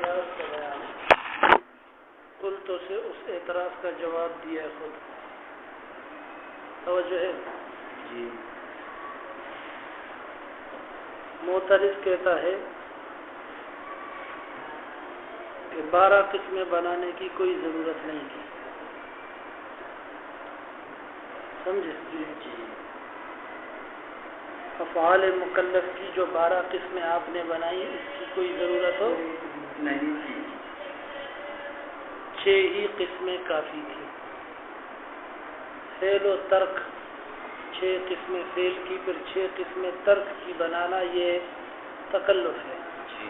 اعتراض کا بیان کل تو سے اس اعتراض کا جواب دیا ہے خود توجہ ہے جی معترض کہتا ہے کہ 12 قسمیں بنانے کی کوئی ضرورت نہیں تھی سمجھے جی افعال مکلف کی جو 12 قسمیں آپ نے بنائی اس کی کوئی ضرورت ہو نہیں تھی 6 ہی قسمیں کافی تھی فعل و ترک 6 قسمیں فعل کی پھر 6 قسمیں ترک کی بنانا یہ تکلف ہے جی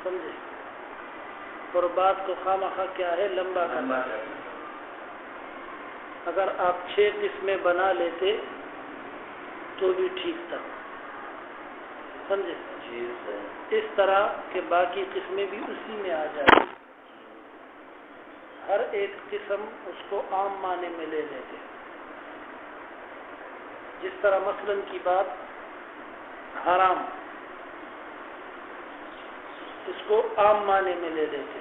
سمجھے اور بات کو خواہ کیا ہے لمبا کرنا اگر آپ 6 قسمیں بنا لیتے تو بھی ٹھیک تھا سمجھے جی سر اس طرح کہ باقی قسمیں بھی اسی میں آ جاتی ہر ایک قسم اس کو عام معنی میں لے لیتے جس طرح مثلاً کی بات حرام اس کو عام معنی میں لے لیتے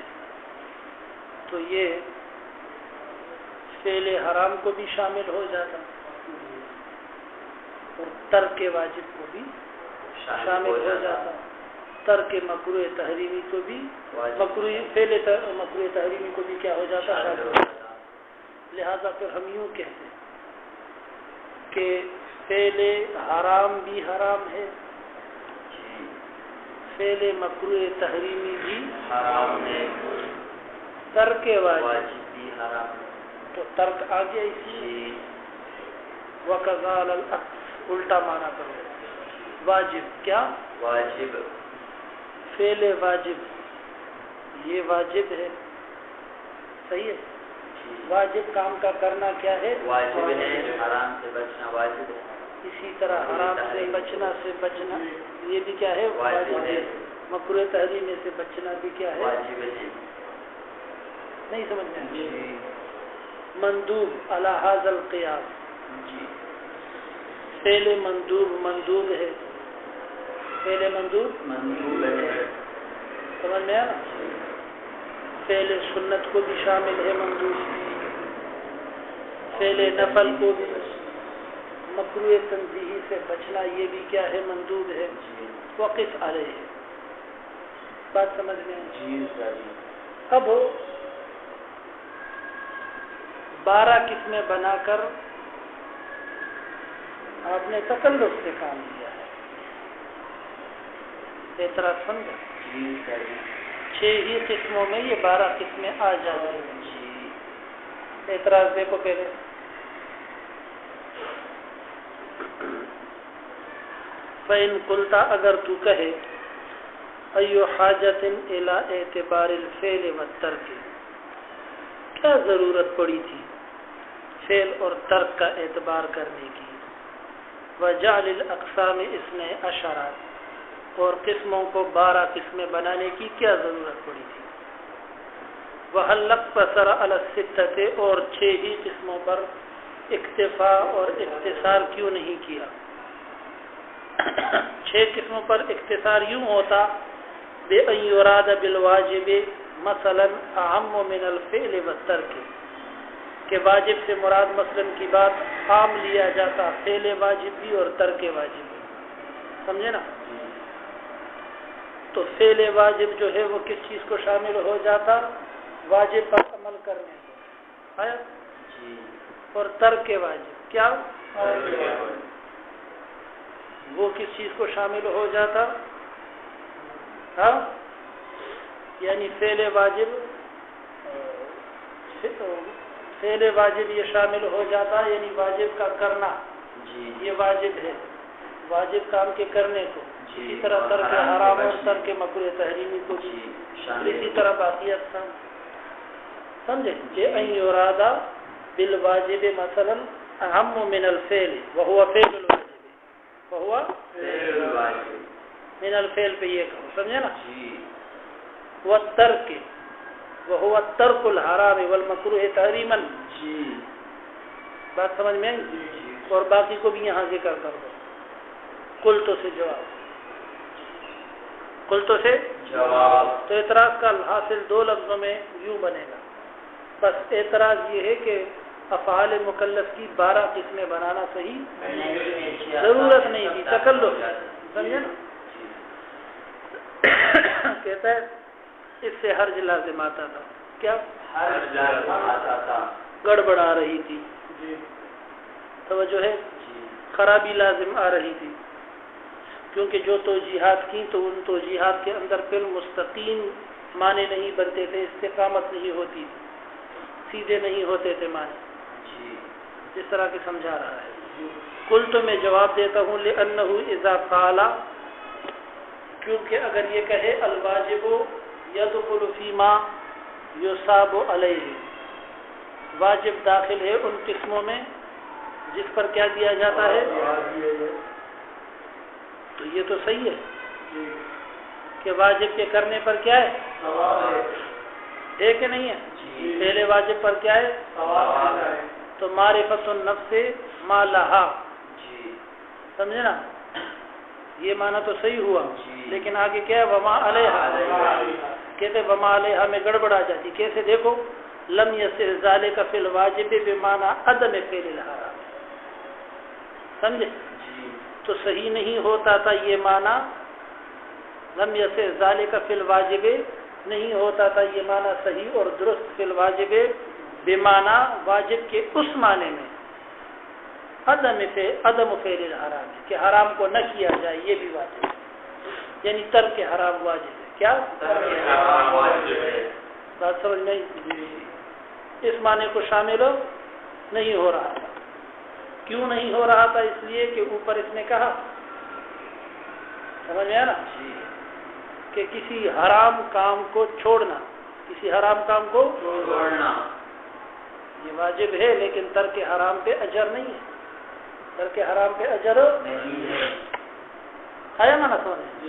تو یہ فعل حرام کو بھی شامل ہو جاتا اور ترک واجب کو بھی شامل ہو جاتا ترک مکروہ تحریمی کو بھی فعل مکروہ تحریمی کو بھی کیا ہو جاتا شامل ہو جاتا لہذا پھر ہم یوں کہتے ہیں کہ فعل حرام بھی حرام ہے فعل مکروہ تحریمی بھی حرام ہے ترک واجب بھی حرام تو ترک آ گیا اسی وَكَذَالَ الْعَكْسُ الٹا معنی کرو واجب کیا واجب فعل واجب یہ واجب ہے صحیح ہے واجب کام کا کرنا کیا ہے واجب ہے حرام سے بچنا واجب ہے اسی طرح حرام سے بچنا یہ بھی کیا ہے واجب ہے مکروہ تحریمی سے بچنا بھی کیا ہے واجب ہے نہیں سمجھ میں جی مندوب علی ھذا القیاس جی فعل مندوب ہے فعل مندوب ہے سمجھ میں آیا فعل سنت کو بھی شامل ہے مندوب فعل نفل کو بھی مکروہ تنزیہی سے بچنا یہ بھی کیا ہے مندوب ہے وقف علیہ بات سمجھ میں جی سر اب 12 قسمیں بنا کر آپ نے تکلف سے کام لیا ہے اعتراض سمجھا جی سر 6 ہی قسموں میں یہ 12 قسمیں آ جاتی ہیں جی اعتراض دیکھو پہلے فَإِن قُلْتَ اگر تو کہے ایو حاجت الی اعتبار الفعل والترک کیا ضرورت پڑی تھی فعل اور ترک کا اعتبار کرنے کی وجعل الاقسام 12 اور قسموں کو 12 قسمیں بنانے کی کیا ضرورت پڑی تھی وَهَلْ اقْتَصَرَ عَلَى السِّتَّةِ اور 6 ہی قسموں پر اکتفا اور اختصار کیوں نہیں کیا 6 قسموں پر اختصار یوں ہوتا بِأَنْ يُرَادَ بِالْوَاجِبِ مثلا اعم من الفعل والترک کہ واجب سے مراد مثلا کی بات عام لیا جاتا فعل واجب بھی اور ترک واجب بھی سمجھے نا تو فعل واجب جو ہے وہ کس چیز کو شامل ہو جاتا واجب پر عمل کرنے کو آیا جی اور ترک واجب کیا وہ کس چیز کو شامل ہو جاتا ہاں یعنی فعل واجب یہ شامل ہو جاتا یعنی واجب کا کرنا جی یہ واجب ہے واجب کام کے کرنے کو جی اسی طرح ترک حرام اور ترک مکروہ تحریمی کو بھی اسی طرح باقیات سمجھے کہ ان یراد بالواجب مثلا اهم من الفعل وهو فعل الواجب وهو من الفعل پہ یہ کہو سمجھے نا جی والترک وهو ترک الحرام والمکروہ تحریما جی بات سمجھ میں آئی اور باقی کو بھی یہاں ذکر کر دو قلتو سے جواب قلتو سے جواب تو اعتراض کا حاصل دو لفظوں میں یوں بنے گا. بس اعتراض یہ ہے کہ افعال مکلف کی 12 قسمیں بنانا صحیح ضرورت نہیں تھی، تکلف ہے. سمجھے نا؟ کہتا ہے اس سے حرج لازم آتا تھا. کیا حرج لازم آتا تھا، گڑبڑ آ رہی تھی. توجہ ہے؟ خرابی لازم آ رہی تھی، کیونکہ جو توجیحات کی تو ان توجیحات کے اندر پھر مستقیم معنی نہیں بنتے تھے، استقامت نہیں ہوتی، سیدھے نہیں ہوتے تھے معنی. جس طرح کہ سمجھا رہا ہے. کل تو میں جواب دیتا ہوں لأنه اذا قال، کیونکہ اگر یہ کہے الواجب يدخل فيما يصاب علیہ، واجب داخل ہے ان قسموں میں جس پر کیا دیا جاتا ہے. تو یہ تو صحیح ہے کہ واجب کے کرنے پر کیا ہے ہے کہ نہیں ہے. پہلے واجب پر کیا ہے تو معرفت النفس ما لہا. سمجھے نا؟ یہ معنی تو صحیح ہوا، لیکن آگے کیا ہے وما علیہا. کہتے وما علیہا میں گڑبڑ آ جاتی. کیسے؟ دیکھو لم یصح ذالک فی الواجب بمعنی عدم فعل الحرام. سمجھے؟ تو صحیح نہیں ہوتا تھا یہ معنی لم یصح ذالک فی الواجب، نہیں ہوتا تھا یہ معنی صحیح اور درست فی الواجب بمعنی واجب کے اس معنی میں عدم فعل الحرام ہے کہ حرام کو نہ کیا جائے، یہ بھی واجب ہے. یعنی ترک حرام واجب ہے. کیا بات سمجھ نہیں؟ اس معنی کو شامل نہیں ہو رہا تھا. کیوں نہیں ہو رہا تھا؟ اس لیے کہ اوپر اس نے کہا، سمجھ میں آیا نا، کہ کسی حرام کام کو چھوڑنا، کسی حرام کام کو چھوڑنا یہ واجب ہے، لیکن ترک حرام پہ اجر نہیں ہے. ترک حرام پہ اجر نہیں ہے. آیا نا سمجھ؟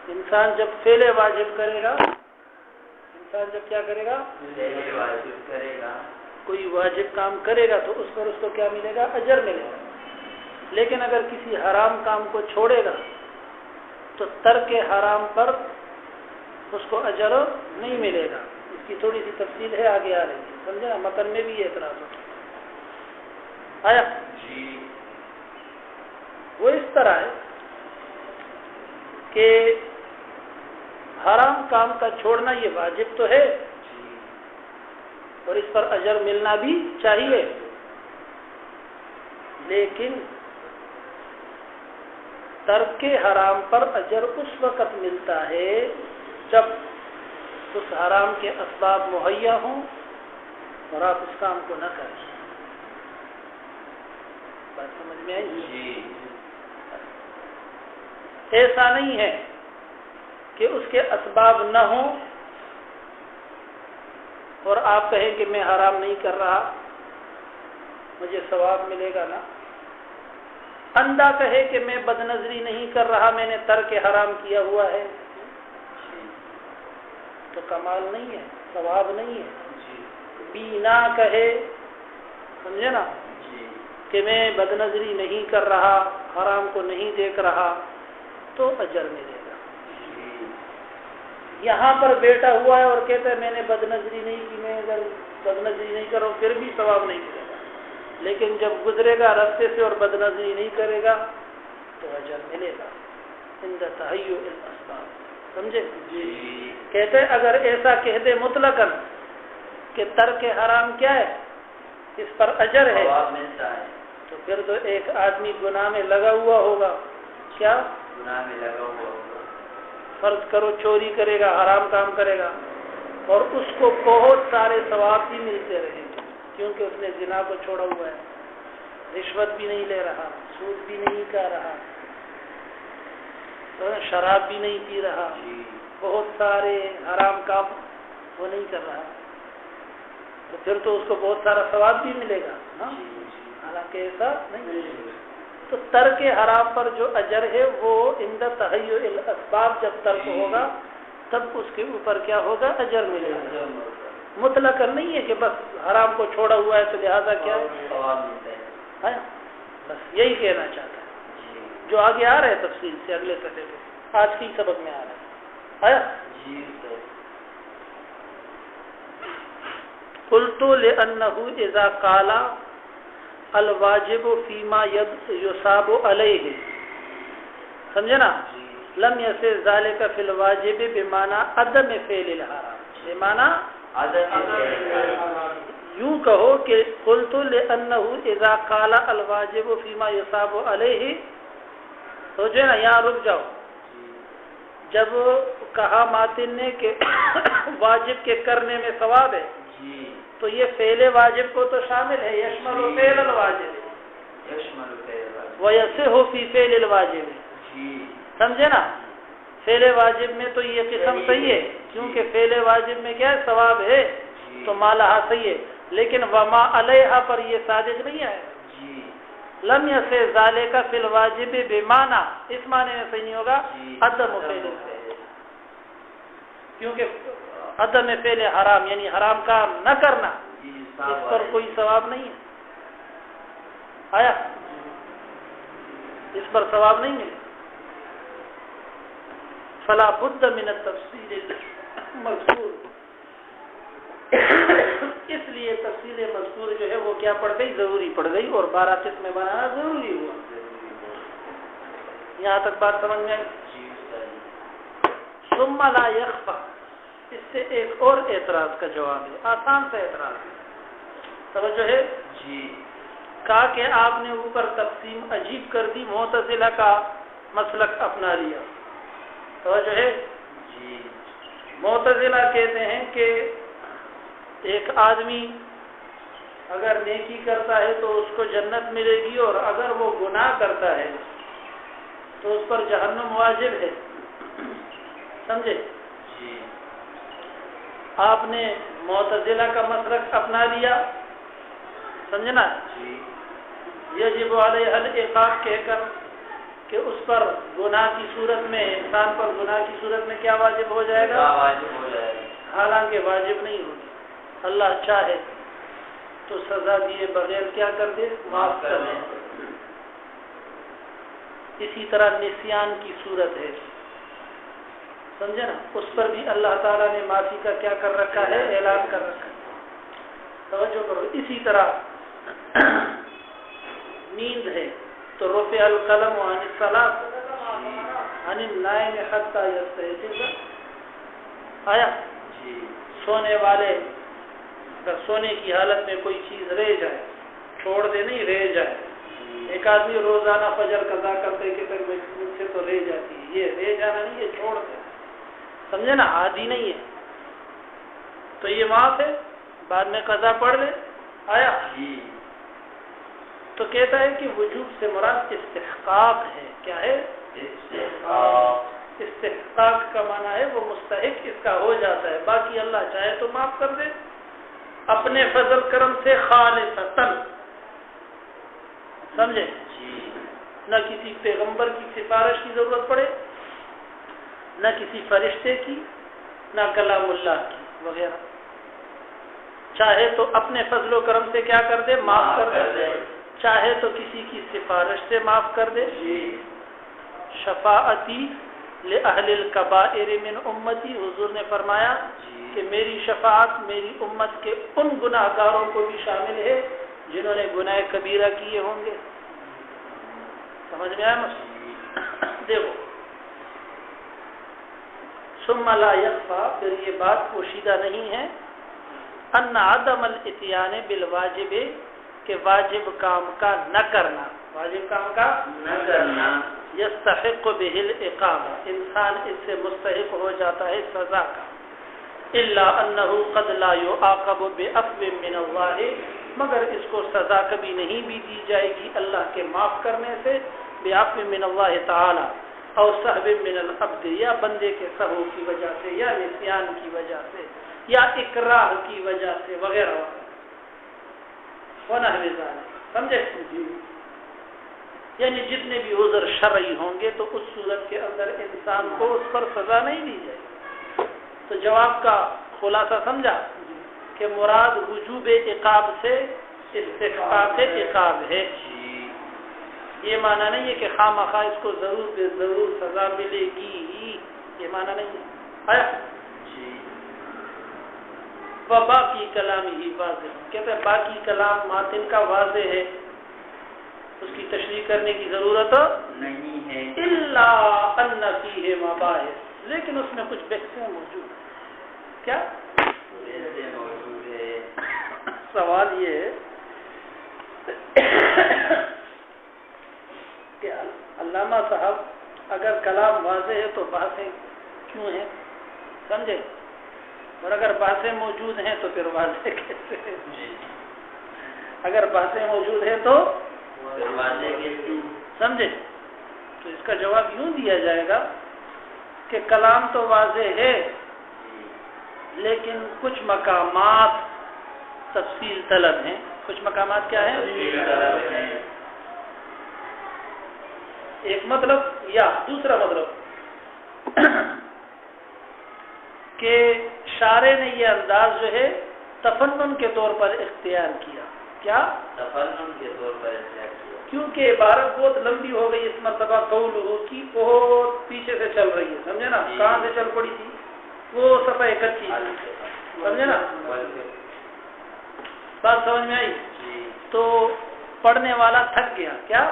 انسان جب فعل واجب کرے گا، انسان جب کیا کرے گا؟ واجب کرے گا. کوئی واجب کام کرے گا تو اس پر اس کو کیا ملے گا؟ اجر ملے گا. لیکن اگر کسی حرام کام کو چھوڑے گا تو ترک حرام پر اس کو اجر نہیں ملے گا. اس کی تھوڑی سی تفصیل ہے، آگے آ رہی ہے. سمجھا؟ متن میں بھی یہ اعتراض ہوتا آیا. وہ اس طرح ہے کہ حرام کام کا چھوڑنا یہ واجب تو ہے اور اس پر اجر ملنا بھی چاہیے، لیکن ترک حرام پر اجر اس وقت ملتا ہے جب اس حرام کے اسباب مہیا ہوں اور آپ اس کام کو نہ کریں. بات سمجھ میں آئی؟ ایسا نہیں ہے کہ اس کے اسباب نہ ہوں اور آپ کہیں کہ میں حرام نہیں کر رہا مجھے ثواب ملے گا. نا اندھا کہے کہ میں بد نظری نہیں کر رہا، میں نے ترک حرام کیا ہوا ہے، تو کمال نہیں ہے، ثواب نہیں ہے. بینا کہے، سمجھے نا، کہ میں بد نظری نہیں کر رہا، حرام کو نہیں دیکھ رہا، تو اجر ملے گا. یہاں پر بیٹھا ہوا ہے اور کہتا ہے میں نے بد نظری نہیں کی، میں اگر بد نظری نہیں کر رہا ہوں پھر بھی ثواب نہیں ملے گا. لیکن جب گزرے گا راستے سے اور بد نظری نہیں کرے گا تو اجر ملے گا. عند تحیؤ الاسباب. سمجھے؟ کہتے ہیں اگر ایسا کہہ دے مطلقاً کہ ترک حرام کیا ہے، اس پر اجر ہے، تو پھر تو ایک آدمی گناہ میں لگا ہوا ہوگا. کیا گناہ میں لگا ہوا ہوگا؟ فرض کرو چوری کرے گا، حرام کام کرے گا اور اس کو بہت سارے ثواب بھی ملتے رہیں گے کیونکہ اس نے زنا کو چھوڑا ہوا ہے، رشوت بھی نہیں لے رہا، سود بھی نہیں کھا رہا، شراب بھی نہیں پی رہا، بہت سارے حرام کام وہ نہیں کر رہا، تو پھر تو اس کو بہت سارا ثواب بھی ملے گا. حالانکہ ایسا نہیں. تو ترک حرام پر جو اجر ہے وہ عند تحیؤ الاسباب جب ترک ہوگا تب اس کے اوپر کیا ہوگا؟ اجر ملے گا. مطلق نہیں ہے کہ بس حرام کو چھوڑا ہوا ہے تو لہذا کیا ہے؟ بس یہی کہنا چاہتا ہے. جو آگے آ رہا ہے تفصیل سے اگلے صفحے پہ، آج کی سبق میں آ رہا ہے آیا؟ جی قلت لأنه اذا قال الواجب فيما يصاب عليه، سمجھے نا؟ لم يصح ذلك في الواجب بمعنى عدم فعل الحرام، بمعنى یوں کہو کہ قلت لأنه اذا قال الواجب فيما يصاب عليه، تو جو ہے نا یہاں رک جاؤ، جب کہا ماتن نے کہ واجب کے کرنے میں ثواب ہے تو یہ فعل واجب کو تو شامل ہے، یشمل فعل الواجب ویصح فی فعل الواجب، سمجھے نا؟ فعل واجب میں تو یہ قسم صحیح ہے کیونکہ فعل واجب میں کیا ہے؟ ثواب ہے، تو مالہا صحیح ہے، لیکن وما علیہا پر یہ صادق نہیں ہے، لم یصح ذالک فی الواجب بمعنی، اس معنی میں صحیح نہیں ہوگا عدم فعل، کیونکہ عدم فعل حرام یعنی حرام کام نہ کرنا، اس پر کوئی ثواب نہیں ہے، آیا؟ اس پر ثواب نہیں ملے، فلا بد من التفصیل المذکور، اس لیے تفصیل مذکور جو ہے وہ کیا پڑ گئی؟ ضروری پڑ گئی، اور 12 قسمیں بنانا ضروری ہوا۔ یہاں تک بات سمجھ میں آئی؟ ثم لا يخفى، اس سے ایک اور اعتراض کا جواب ہے، آسان سا اعتراض ہے، توجہ ہے؟ کہا کہ آپ نے اوپر تقسیم عجیب کر دی، معتزلہ کا مسلک اپنا لیا، توجہ ہے؟ معتزلہ کہتے ہیں کہ ایک آدمی اگر نیکی کرتا ہے تو اس کو جنت ملے گی، اور اگر وہ گناہ کرتا ہے تو اس پر جہنم واجب ہے، سمجھے؟ آپ نے معتزلہ کا مسلک اپنا لیا، سمجھے نا؟ یجب علیہ العقاب کہہ کر کہ اس پر گناہ کی صورت میں، انسان پر گناہ کی صورت میں کیا واجب ہو جائے گا؟ حالانکہ واجب نہیں ہوگی، اللہ چاہے تو سزا دیے بغیر کیا کر دے؟ معاف کر دے۔ اسی طرح نسیان کی صورت ہے، سمجھے نا؟ اس پر بھی اللہ تعالیٰ نے معافی کا کیا کر رکھا ہے؟ اعلان کر رکھا ہے، توجہ کرو۔ اسی طرح نیند ہے تو رفع القلم عن الصلاۃ عن النائم حتی یستیقظ، آیا؟ سونے والے اگر سونے کی حالت میں کوئی چیز رہ جائے، چھوڑ دے نہیں، رہ جائے، ایک آدمی روزانہ فجر قضا کرتے کہ مجھ سے تو رہ جاتی ہے، یہ رہ جانا نہیں، یہ چھوڑ دے، سمجھے نا؟ عادی نہیں ہے تو یہ معاف ہے، بعد میں قضا پڑھ لے، آیا؟ تو کہتا ہے کہ وجوب سے مراد استحقاق ہے، کیا ہے؟ استحقاق کا معنی ہے وہ مستحق اس کا ہو جاتا ہے، باقی اللہ چاہے تو معاف کر دے اپنے فضل کرم سے خالصتاً، سمجھے؟ نہ کسی پیغمبر کی سفارش کی ضرورت پڑے، نہ کسی فرشتے کی، نہ کلام اللہ کی وغیرہ، چاہے تو اپنے فضل و کرم سے کیا کر دے؟ معاف کر دے، چاہے تو کسی کی سفارش سے معاف کر دے۔ شفاعتی لأہل الکبائر من امتی، حضور نے فرمایا کہ میری شفاعت میری امت کے ان گناہ گاروں کو بھی شامل ہے جنہوں نے گناہ کبیرہ کیے ہوں گے، سمجھ میں آیا؟ دیکھو، ثم لا یخفی، پھر یہ بات پوشیدہ نہیں ہے، ان عدم الاتیان بالواجب، کہ واجب کام کا نہ کرنا، واجب کام کا نہ کرنا، یستحق به العقاب، انسان اس سے مستحق ہو جاتا ہے سزا کا، الا انه قد لا يعاقب بعفو من اللہ، مگر اس کو سزا کبھی نہیں بھی دی جائے گی اللہ کے معاف کرنے سے، بعفو من اللہ تعالی، اور سہو من العبد، یا بندے کے سہو کی وجہ سے، یا نسیان کی وجہ سے، یا اکراہ کی وجہ سے وغیرہ ونحو ذلک، سمجھے؟ یعنی جتنے بھی عذر شرعی ہوں گے تو اس صورت کے اندر انسان کو اس پر سزا نہیں دی جائے گی۔ تو جواب کا خلاصہ سمجھا کہ مراد وجوب عقاب سے استحقاق عقاب ہے، یہ معنی نہیں ہے کہ خواہ اس کو ضرور بے ضرور سزا ملے گی، یہ معنی نہیں ہے. آیا جی باقی کلام ہی واضح، کہتے ہیں باقی کلام ماتن کا واضح ہے، اس کی تشریح کرنے کی ضرورت نہیں ہے، الا ان فیہ مباحث، لیکن اس میں کچھ بحثیں موجود ہیں. کیا ایسے موجود ہے؟ سوال یہ ہے کہ علامہ صاحب اگر کلام واضح ہے تو بحثیں کیوں ہیں؟ سمجھے؟ اور اگر بحثیں موجود ہیں تو پھر واضح کیسے ہے؟ اگر بحثیں موجود ہیں تو واضح کیسے؟ سمجھے؟ تو اس کا جواب یوں دیا جائے گا کہ کلام تو واضح ہے لیکن کچھ مقامات تفصیل طلب ہیں. کچھ مقامات کیا ہیں؟ ایک مطلب، یا دوسرا مطلب کہ شارع نے یہ انداز جو ہے تفنن کے طور پر اختیار کیا. کیا تفنن کے طور پر اختیار کیا؟ کیونکہ عبارت بہت لمبی ہو گئی، اس مرتبہ قولہ کی بہت پیچھے سے چل رہی ہے، سمجھے نا؟ کہاں سے چل پڑی تھی؟ وہ صفحہ 31، سمجھے نا؟ بات سمجھ میں آئی؟ تو پڑھنے والا تھک گیا. کیا؟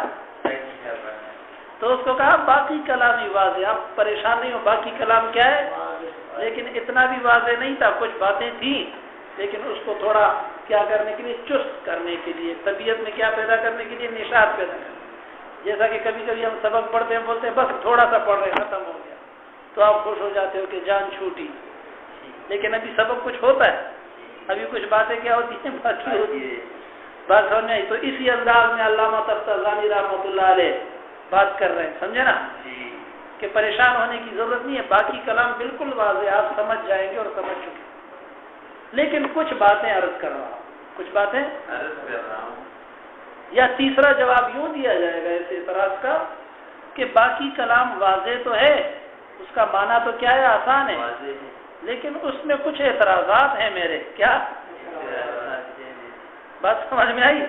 تو اس کو کہا باقی کلام ہی واضح. آپ پریشان نہیں ہو، باقی کلام کیا ہے؟ لیکن اتنا بھی واضح نہیں تھا، کچھ باتیں تھیں لیکن اس کو تھوڑا کیا کرنے کے لیے، چست کرنے کے لیے، طبیعت میں کیا پیدا کرنے کے لیے، نشاط پیدا کرنے. جیسا کہ کبھی کبھی ہم سبق پڑھتے ہیں، بولتے ہیں بس تھوڑا سا پڑھ رہے ختم ہو گیا، تو آپ خوش ہو جاتے ہو کہ جان چھوٹی. لیکن ابھی سبق کچھ ہوتا ہے، ابھی کچھ باتیں کیا ہوتی ہیں، باقی ہوتی ہے. بات سمجھ میں آئی؟ تو اسی انداز میں علامہ تفتزانی رحمۃ اللہ علیہ بات کر رہے ہیں، سمجھے نا؟ کہ پریشان ہونے کی ضرورت نہیں ہے، باقی کلام بالکل واضح، آپ سمجھ جائیں گے اور سمجھ چکے. لیکن کچھ باتیں عرض کر رہا ہوں، کچھ باتیں عرض کر رہا ہوں. یا تیسرا جواب یوں دیا جائے گا اس اعتراض کا کہ باقی کلام واضح تو ہے، اس کا معنی تو کیا ہے؟ آسان ہے، لیکن اس میں کچھ اعتراضات ہیں میرے. کیا بات سمجھ میں آئی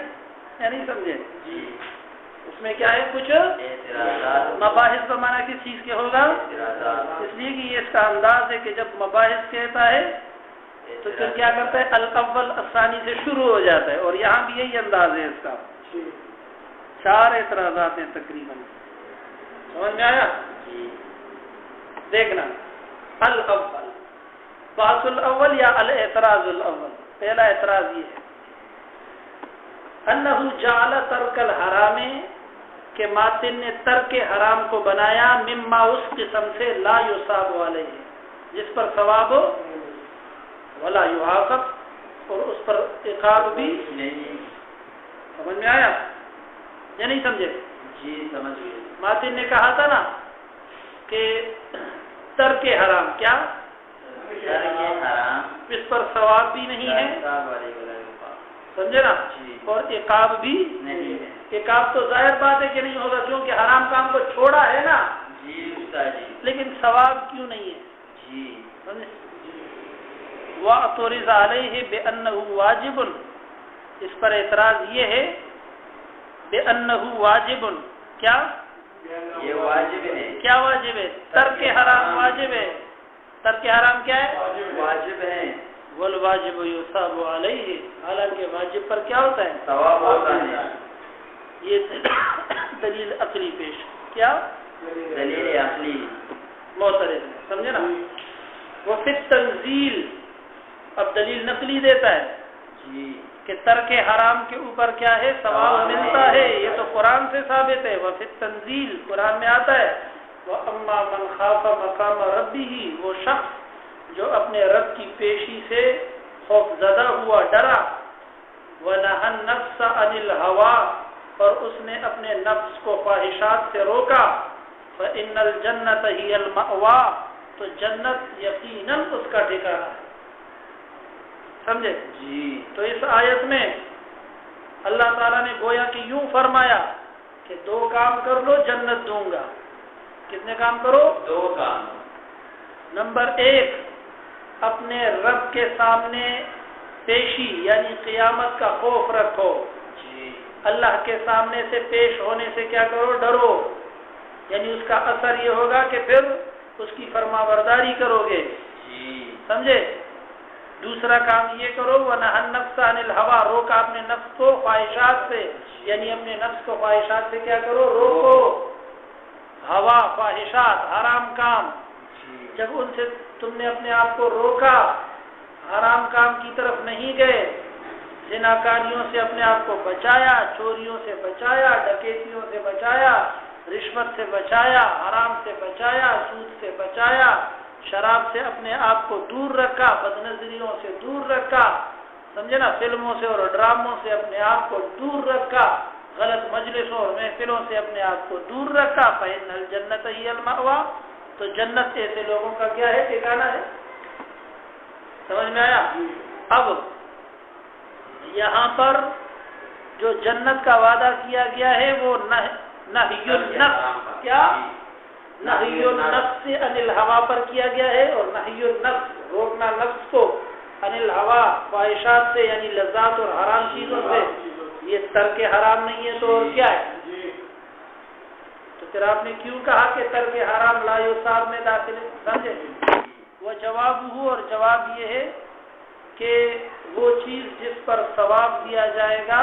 یا نہیں سمجھے؟ اس میں کیا ہے؟ کچھ مباحث کا معنی کس چیز کے ہوگا؟ اس لیے کہ یہ اس کا انداز ہے کہ جب مباحث کہتا ہے تو پھر کیا کرتا ہے؟ الاول الثانی سے شروع ہو جاتا ہے، اور یہاں بھی یہی انداز ہے اس کا. 4 اعتراضات ہیں تقریباً. سمجھ میں آیا؟ دیکھنا، الاول، بحث الاول یا الاعتراض الاول. پہلا اعتراض یہ ہے انہ جعل ترک الحرام، کہ ماتن نے ترک حرام کو بنایا، مما اس قسم سے لا یصاب علیہ، جس پر ثواب ہو، ولا یعاقب، اور اس پر عقاب بھی نہیں. سمجھ میں آیا یا نہیں سمجھے؟ جی سمجھ گئے. ماتن نے کہا تھا نا کہ ترک حرام کیا؟ حرام، اس پر ثواب بھی نہیں ہے، سمجھے نا؟ اور عقاب بھی نہیں ہے. عقاب تو ظاہر بات ہے کہ نہیں ہوگا، کیونکہ حرام کام کو چھوڑا ہے نا. جی استاد جی. لیکن ثواب کیوں نہیں ہے؟ جی سمجھے؟ وَاعْتُرِضَ عَلَيْهِ بِأَنَّهُ وَاجِبٌ، اس پر اعتراض یہ ہے بِأَنَّهُ وَاجِبٌ، کیا یہ واجب ہے. کیا واجب ہے؟ ترک حرام واجب ہے. ترک حرام کیا ہے؟ واجب ہے. والواجب یصاب علیہ، حالانکہ واجب پر کیا ہوتا ہے؟ ثواب ہوتا ہے. یہ دلیل عقلی پیش. کیا دلیل عقلی معترض ہے، سمجھے نا؟ وہ پھر تنزیل اب دلیل نقلی دیتا ہے جی کہ ترک حرام کے اوپر کیا ہے؟ ثواب ملتا ہے. یہ تو قرآن سے ثابت ہے. وہ پھر تنزیل قرآن میں آتا ہے، وَأَمَّا مَنْ خَافَ مَقَامَ رَبِّهِ، وہ شخص جو اپنے رب کی پیشی سے خوف زدہ ہوا، ڈرا، وَنَهَى النَّفْسَ عَنِ الْهَوَىٰ، اور اس نے اپنے نفس کو خواہشات سے روکا، فَإِنَّ الْجَنَّةَ هِيَ الْمَأْوَىٰ، تو جنت یقیناً اس کا ٹھکانہ ہے. سمجھے؟ جی. تو اس آیت میں اللہ تعالیٰ نے گویا کہ یوں فرمایا کہ 2 کام کر لو جنت دوں گا. کتنے کام کرو؟ 2 کام. نمبر 1، اپنے رب کے سامنے پیشی یعنی قیامت کا خوف رکھو. جی. اللہ کے سامنے سے پیش ہونے سے کیا کرو؟ ڈرو، یعنی اس کا اثر یہ ہوگا کہ پھر اس کی فرما برداری کرو گے، سمجھے؟ دوسرا کام یہ کرو وَنَهَى النَّفْسَ عَنِ الْهَوَىٰ، روکا اپنے نفس کو خواہشات سے، یعنی اپنے نفس کو خواہشات سے کیا کرو؟ روکو، ہوا، خواہشات، حرام کام، جب ان سے تم نے اپنے آپ کو روکا، حرام کام کی طرف نہیں گئے، زناکاریوں سے اپنے آپ کو بچایا، چوریوں سے بچایا، ڈکیتیوں سے بچایا، رشوت سے بچایا، حرام سے بچایا، سود سے بچایا، شراب سے اپنے آپ کو دور رکھا، بد نظریوں سے دور رکھا، سمجھے نا، فلموں سے اور ڈراموں سے اپنے آپ کو دور رکھا، غلط مجلسوں اور محفلوں سے اپنے آپ کو دور رکھا، فإن الجنت ہی المأویٰ، تو جنت ایسے لوگوں کا کیا ہے؟ ٹھکانہ ہے۔ سمجھ میں آیا؟ اب یہاں پر جو جنت کا وعدہ کیا گیا ہے وہ نہی النفس، کیا؟ نہی النفس عن الہوا پر کیا گیا ہے، اور نہی النفس روکنا نفس کو عن الہوا خواہشات سے، یعنی لذات اور حرام چیزوں سے، یہ ترک حرام نہیں ہے تو اور کیا ہے؟ تو پھر آپ نے کیوں کہا کہ ترک حرام لا یصاب میں داخل ہے؟ سمجھے؟ وہ جواب ہو، اور جواب یہ ہے کہ وہ چیز جس پر ثواب دیا جائے گا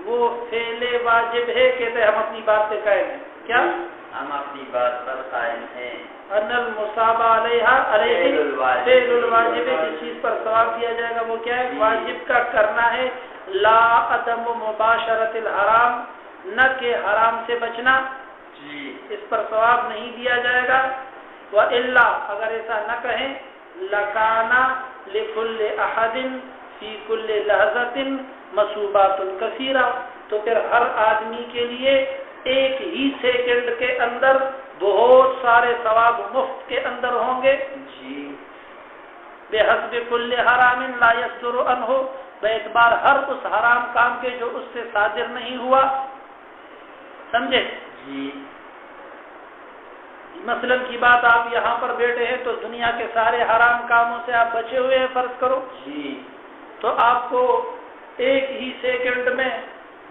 وہ فعل واجب ہے۔ کہتے ہیں ہم اپنی بات پہ قائم ہیں، کیا؟ ہم اپنی بات پر قائم ہیں۔ ان المصاب علیہ فعل الواجب، جس چیز پر ثواب دیا جائے گا وہ کیا ہے؟ واجب کا کرنا ہے، لا عدم مباشرت الحرام، نہ کہ حرام سے بچنا، اس پر ثواب نہیں دیا جائے گا۔ وَإِلَّا، اگر ایسا نہ کہیں، لَكَانَ لِكُلِّ أَحَدٍ فِي كُلِّ لَحْظَةٍ مَصُوبَاتٌ كَثِيرَةٌ، تو پھر ہر آدمی کے لیے ایک ہی سیکنڈ کے اندر بہت سارے ثواب مفت کے اندر ہوں گے۔ بِحَسْبِ كُلِّ حَرَامٍ لَا يَصْدُرُ عَنْهُ، باعتبار ہر اس حرام کام کے جو اس سے صادر نہیں ہوا، سمجھے؟ مثلاً کی بات، آپ یہاں پر بیٹھے ہیں تو دنیا کے سارے حرام کاموں سے آپ بچے ہوئے ہیں فرض کرو، تو آپ کو ایک ہی سیکنڈ میں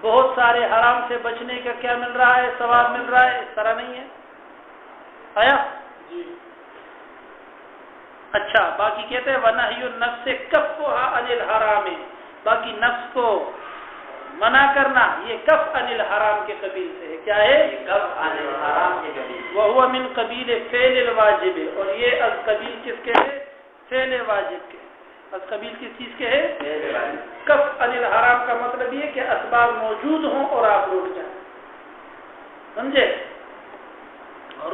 بہت سارے حرام سے بچنے کا کیا مل رہا ہے؟ ثواب مل رہا ہے۔ اس طرح نہیں ہے آیا؟ اچھا، باقی کہتے ہیں وَنَهْيُ النَّفْسِ كَفُّهَا عَنِ الْحَرَامِ، باقی نفس کو منع کرنا یہ کف عن الحرام کے قبیل سے ہے۔ کیا ہے؟ کف عن الحرام کے قبیل، وَهُوَ مِنْ قبیل فعل الواجب، اور یہ از قبیل کس کے ہے؟ فعل واجب کے۔ از قبیل کس چیز کے ہے؟ کف عن الحرام کا مطلب یہ کہ اسباب موجود ہوں اور آپ روک جائیں، سمجھے؟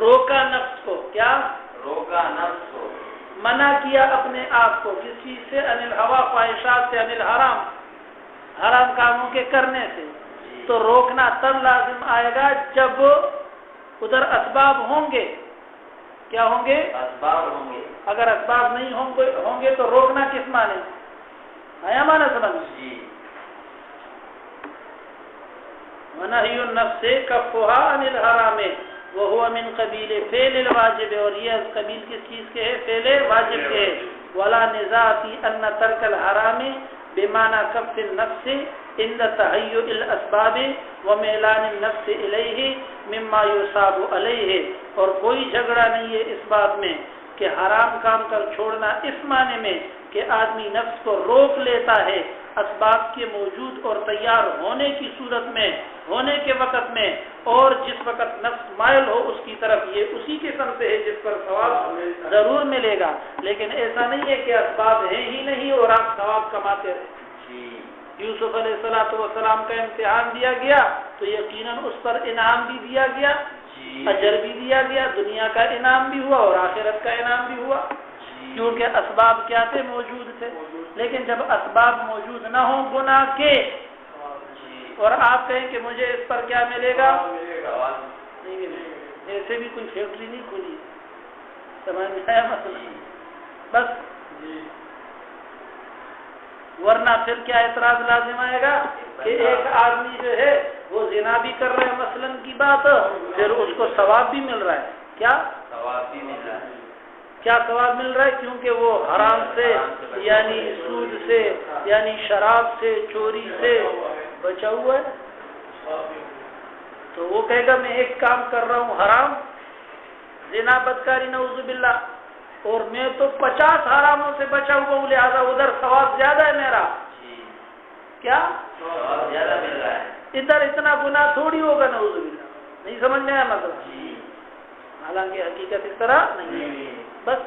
روکا نفس کو، کیا؟ روکا نفس کو، منع کیا اپنے آپ کو کس چیز سے؟ عن الہوا، خواہشات سے، عن الحرام، حرام کاموں کے کرنے سے۔ تو روکنا تب لازم آئے گا جب ادھر اسباب ہوں گے۔ کیا ہوں گے؟ اسباب ہوں گے۔ اگر اسباب نہیں ہوں گے تو روکنا کس معنی؟ آیا معنی سمجھ؟ وَنَهْيُ النَّفْسِ كَفُّهَا عَنِ الْحَرَامِ وَهُوَ مِنْ قبیل فعل الواجب، اور یہ از قبیل کس چیز کے ہے؟ فعل واجب کے۔ وَلَا نِزَاعَ فِي أَنَّ تَرْكَ الْحَرَامِ بِمَعنَى كَفِّ النَّفْسِ عند تهيؤ الاسباب وميلان النفس الیہ مما یصاب علیہ، اور کوئی جھگڑا نہیں ہے اس بات میں کہ حرام کام کر چھوڑنا اس معنی میں کہ آدمی نفس کو روک لیتا ہے اسباب کے موجود اور تیار ہونے کی صورت میں، ہونے کے وقت میں، اور جس وقت نفس مائل ہو اس کی طرف، یہ اسی قسم سے ہے جس پر ثواب ضرور ملے گا۔ لیکن ایسا نہیں ہے کہ اسباب ہیں ہی نہیں اور آپ ثواب کماتے رہے۔ یوسف علیہ السلام کا امتحان دیا گیا تو یقیناً اس پر انعام بھی دیا گیا، اجر بھی دیا گیا، دنیا کا انعام بھی ہوا اور آخرت کا انعام بھی ہوا، کیونکہ اسباب کیا تھے؟ موجود تھے۔ لیکن جب اسباب موجود نہ ہوں گناہ کے، اور آپ کہیں کہ مجھے اس پر کیا ملے گا؟ نہیں ملے گا۔ ایسے بھی کوئی فیکٹری نہیں کھلی، سمجھ میں آیا مسئلہ؟ بس، ورنہ پھر کیا اعتراض لازم آئے گا کہ ایک آدمی جو ہے وہ زنا بھی کر رہا ہے مثلاً کی بات، پھر اس کو ثواب بھی مل رہا ہے۔ کیا ثواب بھی مل رہا ہے؟ کیا ثواب مل رہا ہے؟ کیونکہ وہ حرام سے، یعنی سود سے، یعنی شراب سے، چوری سے بچا ہوا ہے۔ تو وہ کہے گا میں ایک کام کر رہا ہوں حرام، زنا بدکاری نعوذ باللہ، اور میں تو 50 حراموں سے بچا ہوا ہوں، لہٰذا ادھر ثواب زیادہ ہے میرا، کیا زیادہ مل رہا ہے، ادھر اتنا گناہ تھوڑی ہوگا نعوذ باللہ. نہیں سمجھ میں آیا مطلب؟ حالانکہ حقیقت اس طرح نہیں ہے. بس